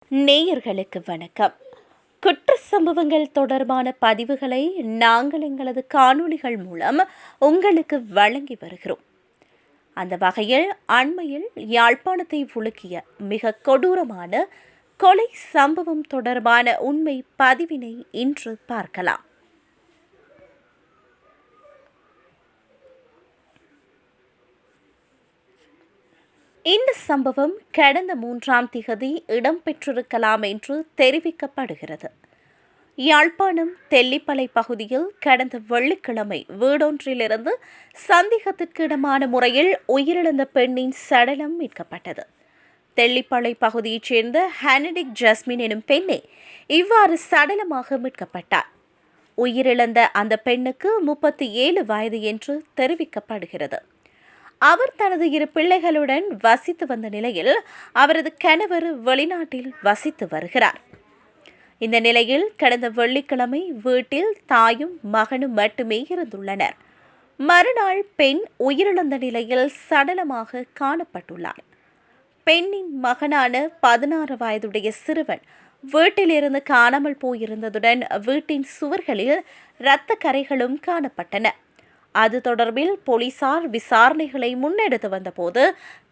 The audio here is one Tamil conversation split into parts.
நேயர்களுக்கு வணக்கம். குற்ற சம்பவங்கள் தொடர்பான பதிவுகளை நாங்கள் எங்களது காணொளிகள் மூலம் உங்களுக்கு வழங்கி வருகிறோம். அந்த வகையில் அண்மையில் யாழ்ப்பாணத்தை உலுக்கிய மிக கொடூரமான கொலை சம்பவம் தொடர்பான உண்மை பதிவினை இன்று பார்க்கலாம். இந்த சம்பவம் கடந்த 3ஆம் திகதி இடம்பெற்றிருக்கலாம் என்று தெரிவிக்கப்படுகிறது. யாழ்ப்பாணம் தெல்லிப்பளை பகுதியில் கடந்த வெள்ளிக்கிழமை வீடொன்றிலிருந்து சந்தேகத்திற்கிடமான முறையில் உயிரிழந்த பெண்ணின் சடலம் மீட்கப்பட்டது. தெல்லிப்பளை பகுதியைச் சேர்ந்த ஹனடிக் ஜஸ்மின் எனும் பெண்ணே இவ்வாறு சடலமாக மீட்கப்பட்டார். உயிரிழந்த அந்த பெண்ணுக்கு 37 வயது என்று தெரிவிக்கப்படுகிறது. அவர் தனது 2 பிள்ளைகளுடன் வசித்து வந்த நிலையில் அவரது கணவர் வெளிநாட்டில் வசித்து வருகிறார். இந்த நிலையில் கடந்த வெள்ளிக்கிழமை வீட்டில் தாயும் மகனும் மட்டுமே இருந்துள்ளனர். மறுநாள் பெண் உயிரிழந்த நிலையில் சடலமாக காணப்பட்டுள்ளார். பெண்ணின் மகனான 16 வயதுடைய சிறுவன் வீட்டிலிருந்து காணாமல் போயிருந்ததுடன் வீட்டின் சுவர்களில் இரத்த கரைகளும் காணப்பட்டன. அது தொடர்பில் போலீசார் விசாரணைகளை முன்னெடுத்து வந்தபோது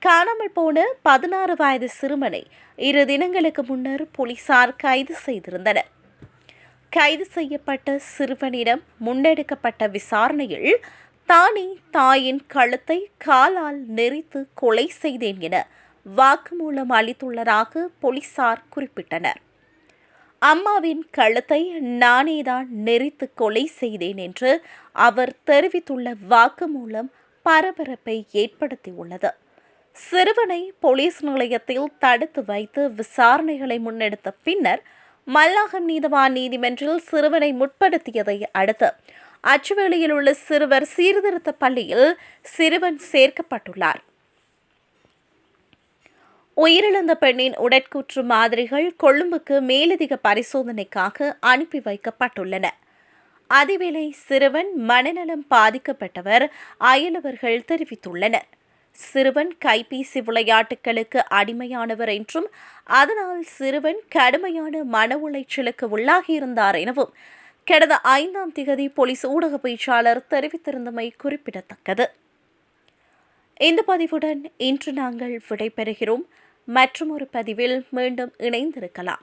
காணாமல் போன 16 வயது சிறுவனை 2 தினங்களுக்கு முன்னர் போலீசார் கைது செய்திருந்தனர். கைது செய்யப்பட்ட சிறுவனிடம் முன்னெடுக்கப்பட்ட விசாரணையில் தானே தாயின் கழுத்தை காலால் நெரித்து கொலை செய்தேன் என வாக்குமூலம் அளித்துள்ளதாக போலீசார் குறிப்பிட்டனர். அம்மாவின் கழுத்தை நானேதான் நெரித்து கொலை செய்தேன் என்று அவர் தெரிவித்துள்ள வாக்குமூலம் பரபரப்பை ஏற்படுத்தியுள்ளது. சிறுவனை போலீஸ் நிலையத்தில் தடுத்து வைத்து விசாரணைகளை முன்னெடுத்த பின்னர் மல்லாகம் நீதவான் நீதிமன்றில் சிறுவனை முற்படுத்தியதை அடுத்து அச்சுவேலியில் உள்ள சிறுவர் சீர்திருத்த பள்ளியில் சிறுவன் சேர்க்கப்பட்டுள்ளார். உயிரிழந்த பெண்ணின் உடற்கூற்று மாதிரிகள் கொழும்புக்கு மேலதிக பரிசோதனைக்காக அனுப்பி வைக்கப்பட்டுள்ளன. அதேவேளை சிறுவன் மனநலம் பாதிக்கப்பட்டவர் அயலவர்கள் தெரிவித்துள்ளனர். சிறுவன் கைபேசி விளையாட்டுகளுக்கு அடிமையானவர் என்றும் அதனால் சிறுவன் கடுமையான மன உளைச்சலுக்கு உள்ளாகியிருந்தார் எனவும் கடந்த 5ஆம் திகதி போலீஸ் ஊடக பேச்சாளர் தெரிவித்திருந்தமை குறிப்பிடத்தக்கது. இந்த பதிவுடன் இன்று நாங்கள் விடைபெறுகிறோம். மற்றொரு பதிவில் மீண்டும் இணைந்திருக்கலாம்.